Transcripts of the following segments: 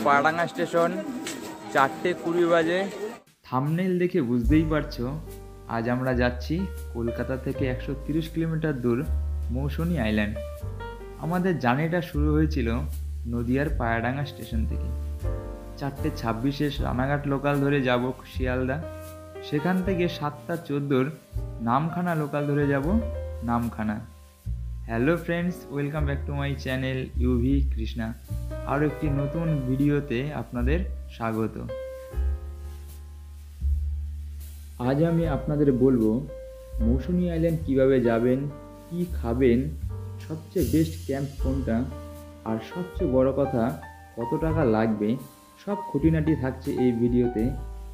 পাড়াডাঙ্গা station, 4:20 বাজে। Thumbnail দেখে বুঝতেই পারছো আজ আমরা যাচ্ছি কলকাতা থেকে 130 কিলোমিটার দূর মৌসুনী আইল্যান্ড। আমাদের জার্নিটা শুরু হয়েছিল নদিয়ার পাড়াডাঙ্গা স্টেশন থেকে। 4:26 রানাঘাট লোকাল ধরে যাব শিয়ালদা, সেখান থেকে 7:14 নামখানা লোকাল ধরে যাব Namkhana. Hello friends, welcome back to my channel UV Krishna. আরও একটি নতুন ভিডিওতে আপনাদের স্বাগত। আজ আমি আপনাদের বলবো মৌসুনী আইল্যান্ড কিভাবে যাবেন, কি খাবেন, সবচেয়ে বেস্ট ক্যাম্প কোনটা, আর সবচেয়ে বড় কথা কত টাকা লাগবে, সব খুঁটিনাটি থাকছে এই ভিডিওতে।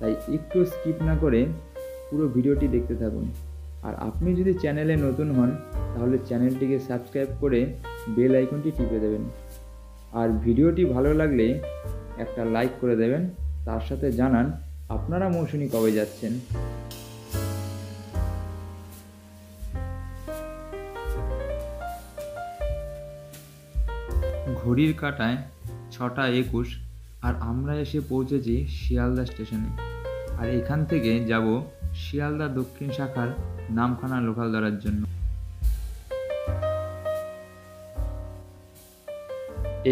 তাই একটু স্কিপ না করে পুরো ভিডিওটি দেখতে থাকুন। আর আপনি যদি চ্যানেলে নতুন হন তাহলে চ্যানেলটিকে সাবস্ক্রাইব করে বেল আইকনটি টিপে দেবেন। আর ভিডিওটি ভালো লাগলে একটা লাইক করে দেবেন, তার সাথে জানান আপনারা মৌসুনী কবে যাচ্ছেন। ঘড়ির কাঁটায় 6:21 আর আমরা এসে পৌঁছেছি শিয়ালদা স্টেশনে। আর এখান থেকে যাব শিয়ালদা দক্ষিণ শাখার নামখানা লোকাল ধরার জন্য।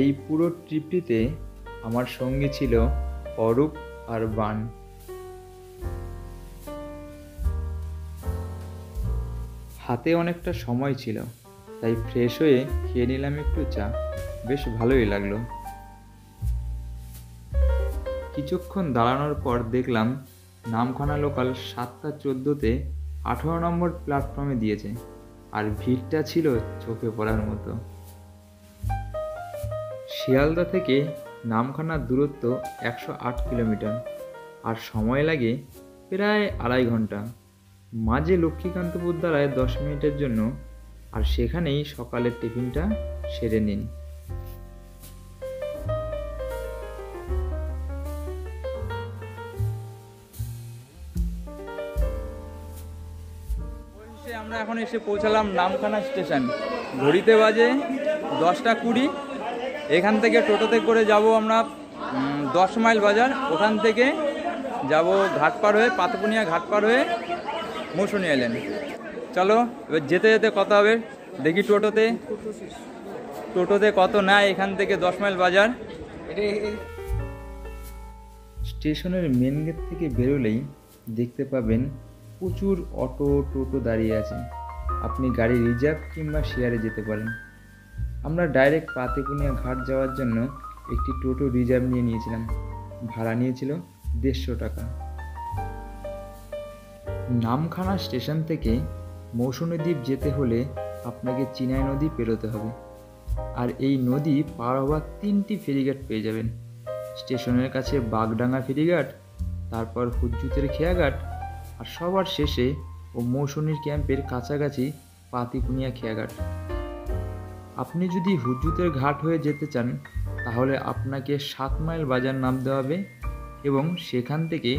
এই পুরো ট্রিপটিতে আমার সঙ্গে ছিল অরূপ আর বান। হাতে অনেকটা সময় ছিল, তাই ফ্রেশ হয়ে খেয়ে নিলাম একটু চা। বেশ ভালোই লাগলো। কিছুক্ষণ দাঁড়ানোর পর দেখলাম নামখানা লোকাল 7:14 18 নম্বর প্ল্যাটফর্মে দিয়েছে। আর ভিড়টা ছিল চোখে পড়ার মতো। শিয়ালদা থেকে নামখানার দূরত্ব 108 কিলোমিটার আর সময় লাগে প্রায় 2.5 ঘন্টা। মাঝে লক্ষ্মীকান্তপুর দ্বারায় 10 মিনিটের জন্য, আর সেখানেই সকালের টিফিনটা সেরে নিন। আমরা এখন এসে পৌঁছালাম নামখানা স্টেশন। ঘড়িতে বাজে 10:20। এখান থেকে টোটোতে করে যাব আমরা 10 মাইল বাজার। ওখান থেকে যাব ঘাট পার হয়ে, পাতকুনিয়া ঘাট পার হয়ে মৌসুনী আইল্যান্ড। চলো এবার যেতে যেতে কথা হবে। দেখি টোটোতে কত নেয় এখান থেকে 10 মাইল বাজার। স্টেশনের মেন গেট থেকে বেরোলেই দেখতে পাবেন প্রচুর অটো টোটো দাঁড়িয়ে আছে। আপনি গাড়ি রিজার্ভ কিংবা শেয়ারে যেতে পারেন। আমরা ডাইরেক্ট পাতকুনিয়া ঘাট যাওয়ার জন্য একটি টোটো রিজার্ভ নিয়ে নিয়েছিলাম। ভাড়া নিয়েছিল 150 টাকা। নামখানা স্টেশন থেকে মৌসুনী দ্বীপ যেতে হলে আপনাকে চিনাই নদী পেরোতে হবে। আর এই নদী পার হওয়ার 3টি ফেরিঘাট পেয়ে যাবেন। স্টেশনের কাছে বাগডাঙ্গা ফেরিঘাট, তারপর হুজ্জুতের খেয়াঘাট, আর সবার শেষে ও মৌসুনীর ক্যাম্পের কাছাকাছি পাতিকুনিয়া খেয়াঘাট। আপনি যদি হুজ্জুতের ঘাট হয়ে যেতে চান তাহলে আপনাকে 7 মাইল বাজার নামতে হবে এবং সেখান থেকে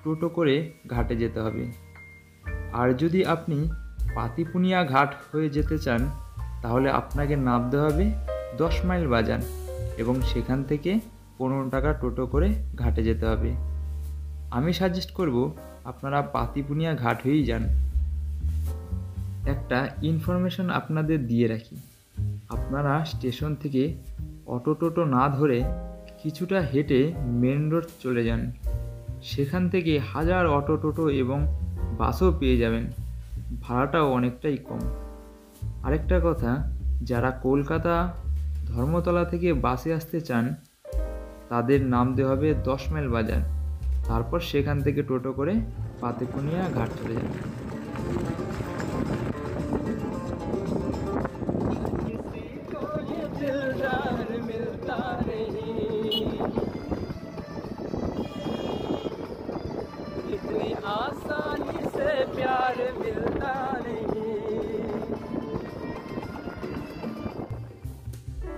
টোটো করে ঘাটে যেতে হবে। আর যদি আপনি পাতিপুনিয়া ঘাট হয়ে যেতে চান তাহলে আপনাকে নামতে হবে 10 মাইল বাজার এবং সেখান থেকে 15 টাকা টোটো করে ঘাটে যেতে হবে। আমি সাজেস্ট করব আপনারা পাতিপুনিয়া ঘাট হয়েই যান। একটা ইনফরমেশন আপনাদের দিয়ে রাখি, আপনারা স্টেশন থেকে অটো টোটো না ধরে কিছুটা হেঁটে মেন রোড চলে যান। সেখান থেকে হাজার অটো টোটো এবং বাসও পেয়ে যাবেন। ভাড়াটাও অনেকটাই কম। আরেকটা কথা, যারা কলকাতা ধর্মতলা থেকে বাসে আসতে চান তাদের নামতে হবে 10 মাইল বাজার, তারপর সেখান থেকে টোটো করে পাতিকুনিয়া ঘাট চলে যান।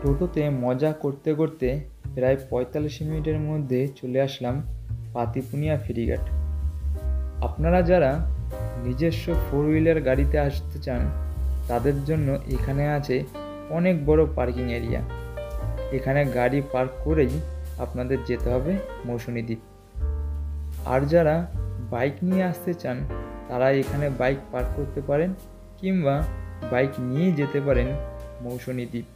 টোটোতে মজা করতে করতে প্রায় 45 মিনিটের মধ্যে চলে আসলাম পাতিপুনিয়া ফেরিঘাট। আপনারা যারা নিজস্ব 4 হুইলার গাড়িতে আসতে চান তাদের জন্য এখানে আছে অনেক বড় পার্কিং এরিয়া। এখানে গাড়ি পার্ক করেই আপনাদের যেতে হবে মৌসুনী দ্বীপ। আর যারা বাইক নিয়ে আসতে চান তারা এখানে বাইক পার্ক করতে পারেন, কিংবা বাইক নিয়ে যেতে পারেন মৌসুনী দ্বীপ।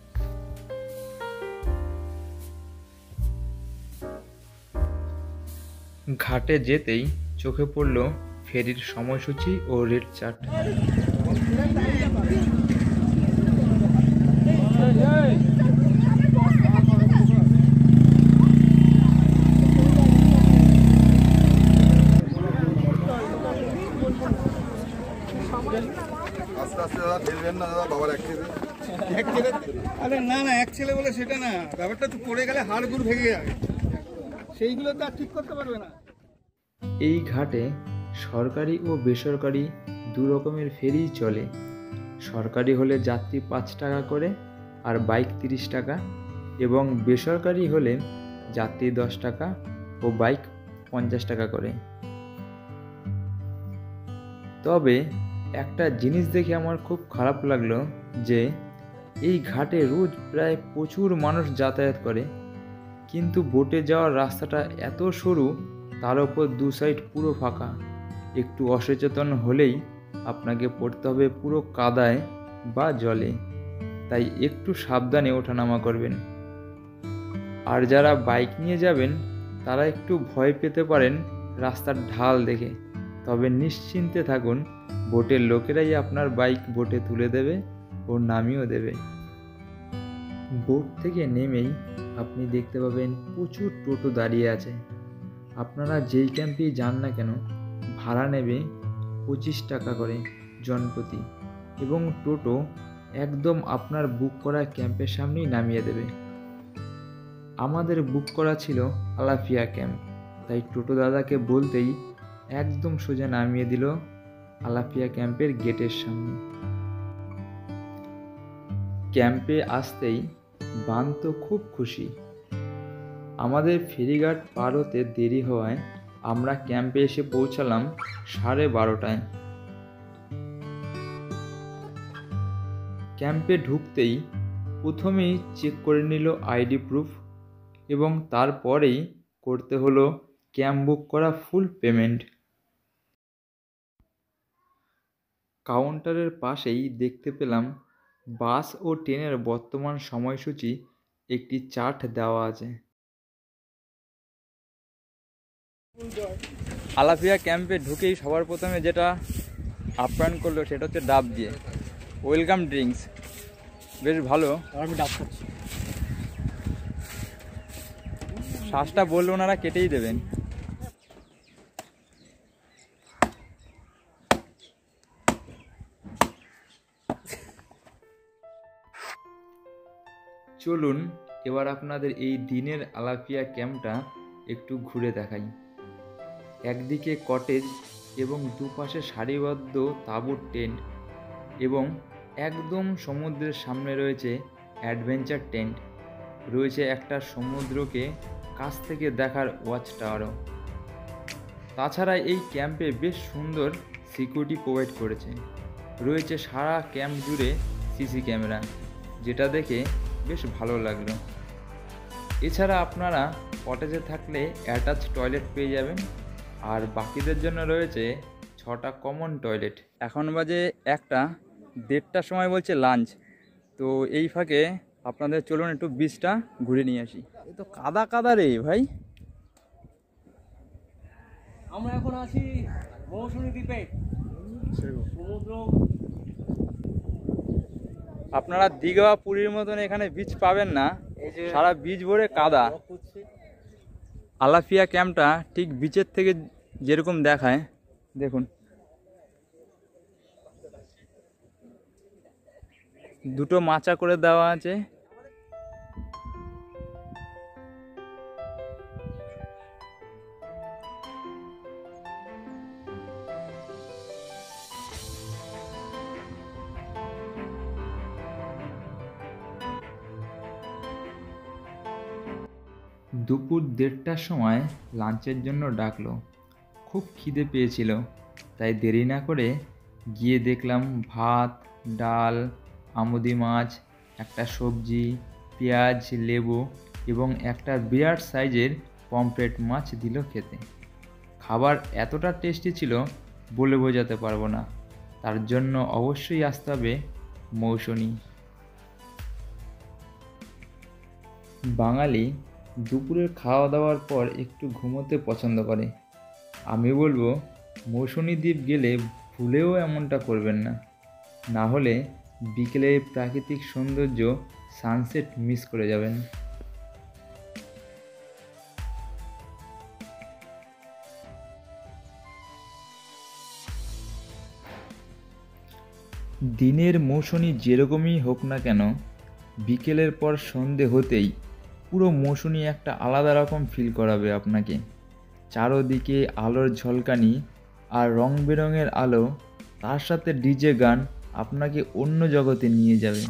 ঘাটে যেতেই চোখে পড়ল ফেরির সময়সূচি ও রেট চার্ট। আরে না না, এক ছেলে বলে সেটা না, ব্যাপারটা তো পড়ে গেলে হাড়গুড় ভেঙে যাবে, সেইগুলো তো আর ঠিক করতে পারবে না। এই ঘাটে সরকারি ও বেসরকারি দু রকমের ফেরি চলে। সরকারি হলে যাত্রী 5 টাকা করে আর বাইক 30 টাকা, এবং বেসরকারি হলে যাত্রী 10 টাকা ও বাইক 50 টাকা করে। তবে একটা জিনিস দেখে আমার খুব খারাপ লাগলো যে এই ঘাটে রোজ প্রায় প্রচুর মানুষ যাতায়াত করে, কিন্তু বোটে যাওয়ার রাস্তাটা এত সরু, তার ওপর দু সাইড পুরো ফাঁকা। একটু অসচেতন হলেই আপনাকে পড়তে হবে পুরো কাদায় বা জলে, তাই একটু সাবধানে ওঠানামা করবেন। আর যারা বাইক নিয়ে যাবেন তারা একটু ভয় পেতে পারেন রাস্তার ঢাল দেখে, তবে নিশ্চিন্তে থাকুন, বোটের লোকেরাই আপনার বাইক বোটে তুলে দেবে ও নামিয়েও দেবে। বোট থেকে নেমেই আপনি দেখতে পাবেন প্রচুর টোটো দাঁড়িয়ে আছে। আপনারা যেই ক্যাম্পেই যান না কেন ভাড়া নেবে 25 টাকা করে জনপ্রতি, এবং টোটো একদম আপনার বুক করা ক্যাম্পের সামনেই নামিয়ে দেবে। আমাদের বুক করা ছিল আলাফিয়া ক্যাম্প, তাই টোটো দাদাকে বলতেই একদম সোজা নামিয়ে দিল আলাফিয়া ক্যাম্পের গেটের সামনে। ক্যাম্পে আসতেই বান তো খুব খুশি। আমাদের ফেরিঘাট পার হতে দেরি হওয়ায় আমরা ক্যাম্পে এসে পৌঁছালাম 12:30টায়। ক্যাম্পে ঢুকতেই প্রথমেই চেক করে নিল আইডি প্রুফ, এবং তারপরেই করতে হলো ক্যাম্প বুক করা ফুল পেমেন্ট। কাউন্টারের পাশেই দেখতে পেলাম বাস ও ট্রেনের বর্তমান সময়সূচি একটি চার্ট দেওয়া আছে। আলাফিয়া ক্যাম্পে ঢুকেই সবার প্রথমে যেটা আপ্যায়ন করলো সেটা হচ্ছে ডাব দিয়ে ওয়েলকাম ড্রিঙ্কস, বেশ ভালো। আমি ডাব খাচ্ছি। শ্বাসটা বললে ওনারা কেটেই দেবেন। চলুন এবার আপনাদের এই দিনের আলাফিয়া ক্যাম্পটা একটু ঘুরে দেখাই। একদিকে কটেজ এবং দুপাশে সারিবদ্ধ তাঁবুর টেন্ট, এবং একদম সমুদ্রের সামনে রয়েছে অ্যাডভেঞ্চার টেন্ট। রয়েছে একটা সমুদ্রকে কাছ থেকে দেখার ওয়াচ টাওয়ারও। তাছাড়া এই ক্যাম্পে বেশ সুন্দর সিকিউরিটি প্রোভাইড করেছে। রয়েছে সারা ক্যাম্প জুড়ে সিসি ক্যামেরা, যেটা দেখে বেশ ভালো লাগলো। এছাড়া আপনারা কটেজে থাকলে অ্যাটাচ টয়লেট পেয়ে যাবেন, আর বাকিদের জন্য রয়েছে 6টা কমন টয়লেট। এখন বাজে 1টা, 1:30টার সময় বলছে লাঞ্চ। তো এই ফাঁকে আপনাদের চলুন একটু বিচটা ঘুরে নিয়ে আসি। এ তো কাদা কাদা রে ভাই। আমরা এখন আছি মৌসুমী দ্বীপে, সমুদ্র। আপনারা দীঘা বা পুরীর মতন এখানে বিচ পাবেন না, সারা বিচ ভরে কাদা। আলাফিয়া ক্যাম্পটা ঠিক বিচের থেকে যেরকম দেখায় দেখুন। দুটো মাচা করে দেওয়া আছে। দুপুর 1:30টার সময় লাঞ্চের জন্য ডাকলো। খুব খিদে পেয়েছিল, তাই দেরি না করে গিয়ে দেখলাম ভাত, ডাল, আমুদি মাছ, একটা সবজি, পেঁয়াজ, লেবু এবং একটা বিরাট সাইজের পমফ্রেট মাছ দিল খেতে। খাবার এতটা টেস্টি ছিল বলে বোঝাতে পারবো না। তার জন্য অবশ্যই আসতে হবে মৌসুনী। বাঙালি দুপুরের খাওয়া দাওয়ার পর একটু ঘুমোতে পছন্দ করে। আমি বলবো মৌসুনী দ্বীপ গেলে ভুলেও এমনটা করবেন না, না হলে বিকেলে প্রাকৃতিক সৌন্দর্য সানসেট মিস করে যাবেন। দিনের মৌসুনী যেরকমই হোক না কেন, বিকেলের পর সন্ধে হতেই পুরো মৌসুনী একটা আলাদা রকম ফিল করাবে আপনাকে। চারোদিকে আলোর ঝলকানি আর রং বেরঙের আলো, তার সাথে ডিজে গান আপনাকে অন্য জগতে নিয়ে যাবে।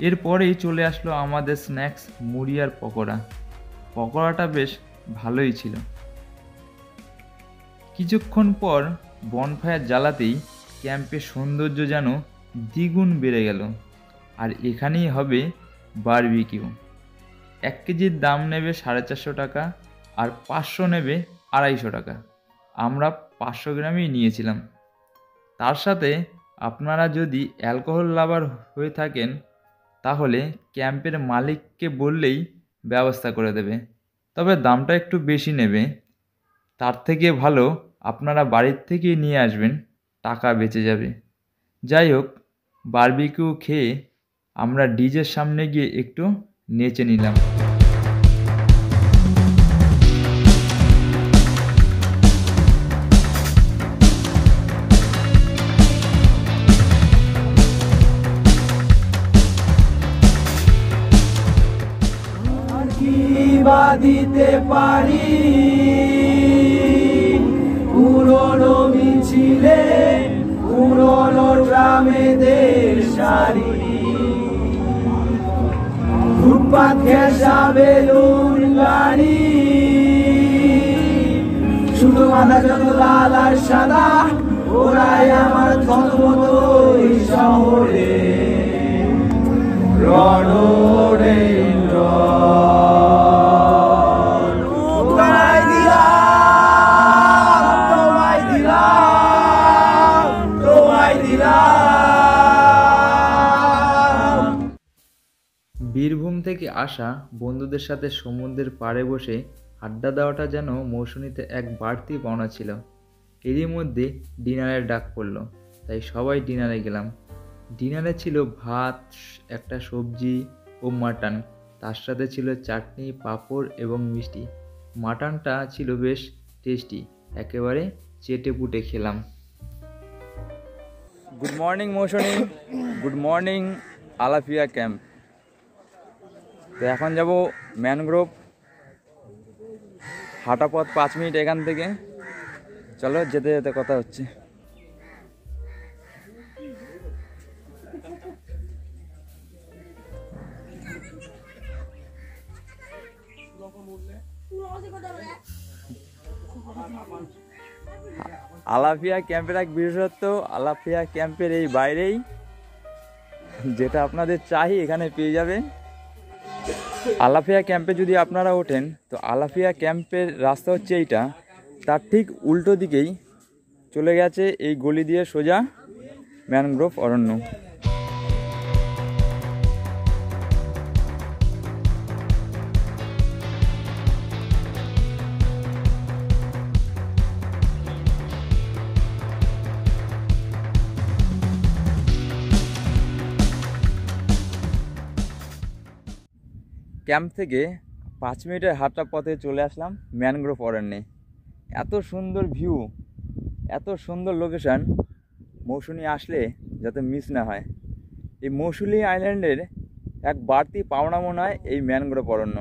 এরপরেই চলে আসলো আমাদের স্ন্যাক্স মুড়ি আর পকোড়া। পকোড়াটা বেশ ভালোই ছিল। কিছুক্ষণ পর বনফায়ার জ্বালাতেই ক্যাম্পের সৌন্দর্য যেন দ্বিগুণ বেড়ে গেল। আর এখানেই হবে বারবিকিউ। 1 কেজির দাম নেবে 450 টাকা, আর 500 নেবে 250 টাকা। আমরা 500 গ্রামই নিয়েছিলাম। তার সাথে আপনারা যদি অ্যালকোহল লাভার হয়ে থাকেন তাহলে ক্যাম্পের মালিককে বললেই ব্যবস্থা করে দেবে, তবে দামটা একটু বেশি নেবে। তার থেকে ভালো আপনারা বাড়ির থেকেই নিয়ে আসবেন, টাকা বেঁচে যাবে। যাই হোক, বারবিকিউ খেয়ে আমরা ডিজের সামনে গিয়ে একটু নেচে নিলাম। দিতে পারি পুরনো মিছিলে, পুরনো গ্রামেদের সারি, ফুটপাত ঘেঁষা বেলুন গাড়ি, শুধু মাথা যত লাল আর সাদা, ওরাই আমার থতমত শহরে রণরে বীরভূম থেকে আসা বন্ধুদের সাথে সমুদ্রের পাড়ে বসে আড্ডা দেওয়াটা যেন মৌসুমীতে এক বাড়তি পাওনা ছিল। এরই মধ্যে ডিনারের ডাক পড়লো, তাই সবাই ডিনারে গেলাম। ডিনারে ছিল ভাত, একটা সবজি ও মাটন, তার সাথে ছিল চাটনি, পাঁপড় এবং মিষ্টি। মাটনটা ছিল বেশ টেস্টি, একেবারে চেটে পুটে খেলাম। গুড মর্নিং মৌসুমী, গুড মর্নিং আলাফিয়া ক্যাম্প। তো এখন যাব ম্যানগ্রোভ, হাঁটা পথ 5 মিনিট এখান থেকে। চলো যেতে যেতে কথা হচ্ছে। আলাফিয়া ক্যাম্পের এক বিশেষত্ব, আলাফিয়া ক্যাম্পের এই বাইরেই যেটা আপনাদের চাই এখানে পেয়ে যাবেন। আলাফিয়া ক্যাম্পে যদি আপনারা ওঠেন তো আলাফিয়া ক্যাম্পের রাস্তা হচ্ছে এইটা, তার ঠিক উল্টো দিকেই চলে গেছে এই গলি দিয়ে সোজা ম্যানগ্রোভ অরণ্য। ক্যাম্প থেকে 5 মিনিটের হাঁটা পথে চলে আসলাম ম্যানগ্রোভ অরণ্যে। এত সুন্দর ভিউ, এত সুন্দর লোকেশান, মৌসুনি আসলে যাতে মিস না হয়। এই মৌসুনি আইল্যান্ডের এক বাড়তি পাওনা মনে হয় এই ম্যানগ্রোভ অরণ্য।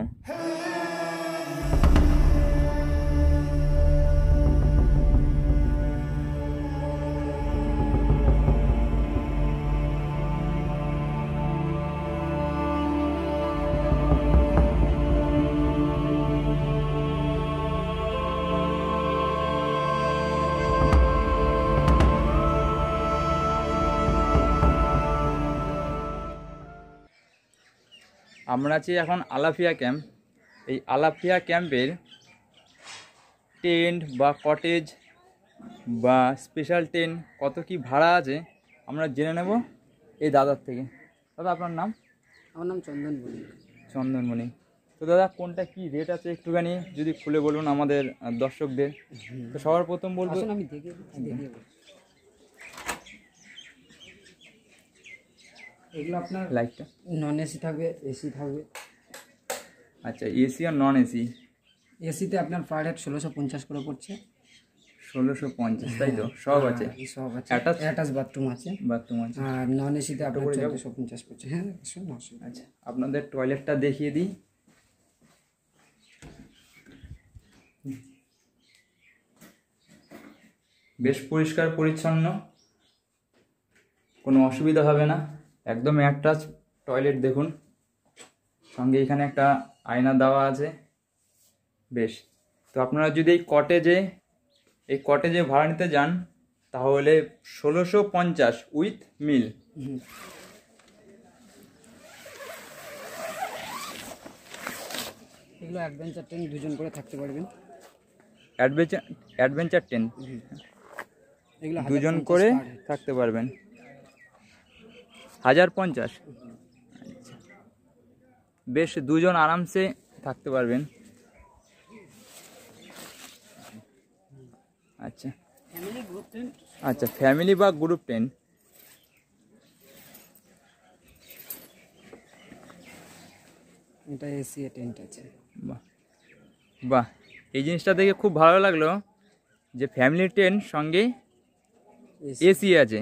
আমরা আছি এখন আলাফিয়া ক্যাম্প। এই আলাফিয়া ক্যাম্পের টেন্ট বা কটেজ বা স্পেশাল টেন্ট কত কি ভাড়া আছে আমরা জেনে নেব এই দাদার থেকে। দাদা আপনার নাম? আমার নাম চন্দনমণি। চন্দনমণি। তো দাদা কোনটা কি রেট আছে একটুখানি যদি খুলে বলুন আমাদের দর্শকদের। তো সবার প্রথম বলবো, আমি দেখিয়ে বলছি। এগুলো আপনার লাইটটা নন এসি থাকবে, এসি থাকবে। আচ্ছা, এসি আর নন এসি? এসিতে আপনার পার হেড 1650 করে পড়ছে। 1650, তাই তো? সব আছে? সব আছে, অ্যাটাচ বাথরুম আছে। বাথরুম আছে। আর নন এসিতে আপনার 1450 পড়ছে। হ্যাঁ, আচ্ছা, আপনাদের টয়লেটটা দেখিয়ে দিই। বেশ পরিষ্কার পরিচ্ছন্ন, কোনো অসুবিধা হবে না, একদম অ্যাটাচ টয়লেট। দেখুন, সঙ্গে এখানে একটা আয়না দেওয়া আছে। বেশ। তো আপনারা যদি এই কটেজে ভাড়া নিতে যান তাহলে 1650 উইথ মিল। এগুলো অ্যাডভেঞ্চার টেন্ট, দুজন করে থাকতে পারবেন। অ্যাডভেঞ্চার টেন্ট এগুলো দুজন করে থাকতে পারবেন। 1050? আচ্ছা, বেশ, দুজন আরামসে থাকতে পারবেন। আচ্ছা আচ্ছা, ফ্যামিলি বা গ্রুপ টেন্ট। এটা এসি টেন্ট আছে। বাহ বাহ, এই জিনিসটা দেখে খুব ভালো লাগলো যে ফ্যামিলি টেন্ট সঙ্গে এসি আছে।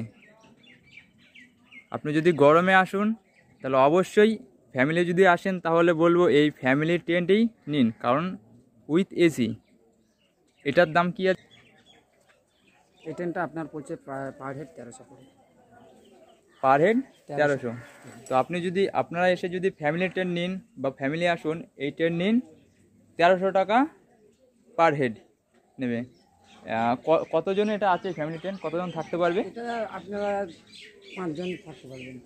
আপনি যদি গরমে আসুন তাহলে অবশ্যই, ফ্যামিলি যদি আসেন তাহলে বলবো এই ফ্যামিলি টেন্টেই নিন, কারণ উইথ এসি। এটার দাম কি আছে? এই টেন্টটা আপনার পড়ছে পার হেড 1300 করে। Per head 1300। তো আপনারা এসে যদি ফ্যামিলি টেন্ট নিন বা ফ্যামিলি আসুন, এই টেন্ট নিন, 1300 টাকা পার হেড নেবে। কতজন এটা আছে ফ্যামিলি টেন্ট? কতজন থাকতে পারবে? এটা আপনারা 5 জন থাকতে পারবেন।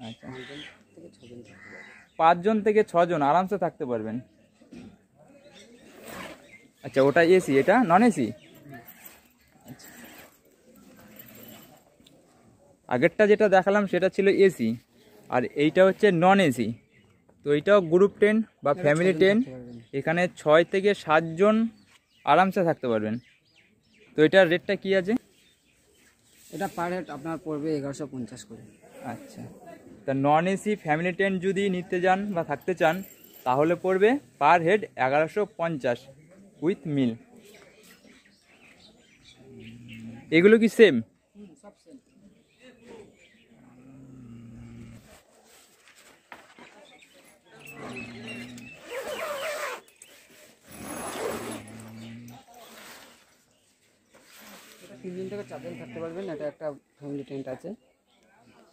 আচ্ছা, 5 জন থেকে 6 জন থাকতে পারবেন। 5 জন থেকে 6 জন আরামসে থাকতে পারবেন। আচ্ছা, ওটা এসি, এটা নন এসি? আচ্ছা, আগেরটা যেটা দেখালাম সেটা ছিল এসি, আর এইটা হচ্ছে নন এসি। তো এইটাও গ্রুপ টেন্ট বা ফ্যামিলি টেন্ট। এখানে 6 থেকে 7 জন আরামসে থাকতে পারবেন। তো এটার রেটটা কি আছে? এটা পার হেড আপনার পড়বে 1150 করে। আচ্ছা, তা নন এসি ফ্যামিলি টেন্ট যদি নিতে যান বা থাকতে চান তাহলে পড়বে পার হেড 1150 উইথ মিল। এগুলো কি সেম? সব সেম। এটা 3 জন থেকে 4 জন থাকতে পারবেন। এটা একটা ফ্যামিলি টেন্ট আছে,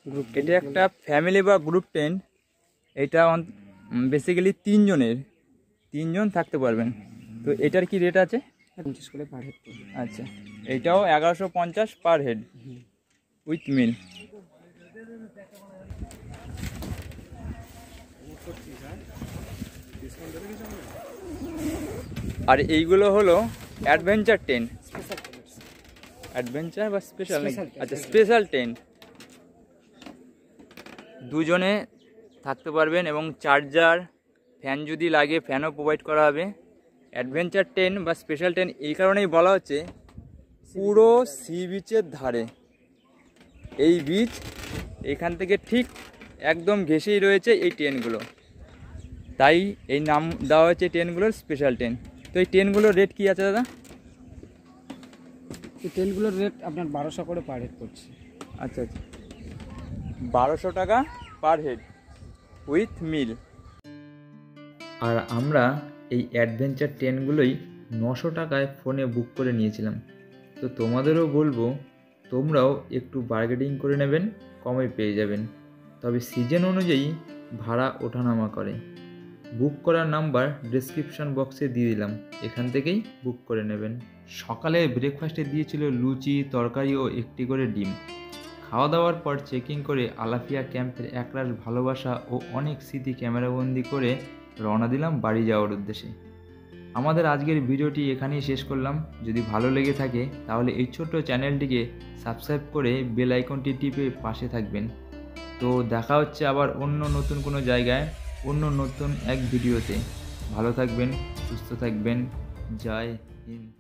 গ্রুপ। এটা একটা ফ্যামিলি বা গ্রুপ টেন্ট। এটা বেসিক্যালি 3 জন থাকতে পারবেন। তো এটার কি রেট আছে? 50 করে পার হেড পড়বে। আচ্ছা, এইটাও 1150 পার হেড উইথ মিল। আর এইগুলো হলো অ্যাডভেঞ্চার টেন্ট। অ্যাডভেঞ্চার বা স্পেশাল? আচ্ছা, স্পেশাল টেন্ট। দুজনে থাকতে পারবেন এবং চার্জার, ফ্যান যদি লাগে ফ্যানও প্রোভাইড করা হবে। অ্যাডভেঞ্চার টেন্ট বা স্পেশাল টেন্ট এই কারণেই বলা হচ্ছে, পুরো সি বিচের ধারে। এই বিচ এখান থেকে ঠিক একদম ঘেঁষেই রয়েছে এই টেন্টগুলো। তাই এই নাম দেওয়া হচ্ছে ট্রেনগুলোর স্পেশাল ট্রেন। তো এই ট্রেনগুলোর রেট কী আছে দাদা? এই ট্রেনগুলোর রেট আপনার 1200 করে পার হেড পড়ছে। আচ্ছা আচ্ছা, 1200 টাকা পার হেড উইথ মিল। আর আমরা এই অ্যাডভেঞ্চার ট্রেনগুলোই 900 টাকায় ফোনে বুক করে নিয়েছিলাম। তো তোমাদেরও বলবো তোমরাও একটু বার্গেনিং করে নেবেন, কমে পেয়ে যাবেন। তবে সিজন অনুযায়ী ভাড়া ওঠানামা করে। বুক করার নাম্বার ডেসক্রিপশন বক্সে দিয়ে দিলাম, এখান থেকেই বুক করে নেবেন। সকালে ব্রেকফাস্টে দিয়েছিল লুচি, তরকারি ও একটি করে ডিম। খাওয়া দাওয়ার পর চেকিং করে আলাফিয়া ক্যাম্পের একরাশ ভালোবাসা ও অনেক স্মৃতি ক্যামেরাবন্দি করে রওনা দিলাম বাড়ি যাওয়ার উদ্দেশ্যে। আমাদের আজকের ভিডিওটি এখানেই শেষ করলাম। যদি ভালো লেগে থাকে তাহলে এই ছোট্ট চ্যানেলটিকে সাবস্ক্রাইব করে বেল আইকনটি টিপে পাশে থাকবেন। তো দেখা হচ্ছে আবার অন্য নতুন কোনো জায়গায়, অন্য নতুন এক ভিডিওতে। ভালো থাকবেন, সুস্থ থাকবেন। জয় হিন্দ।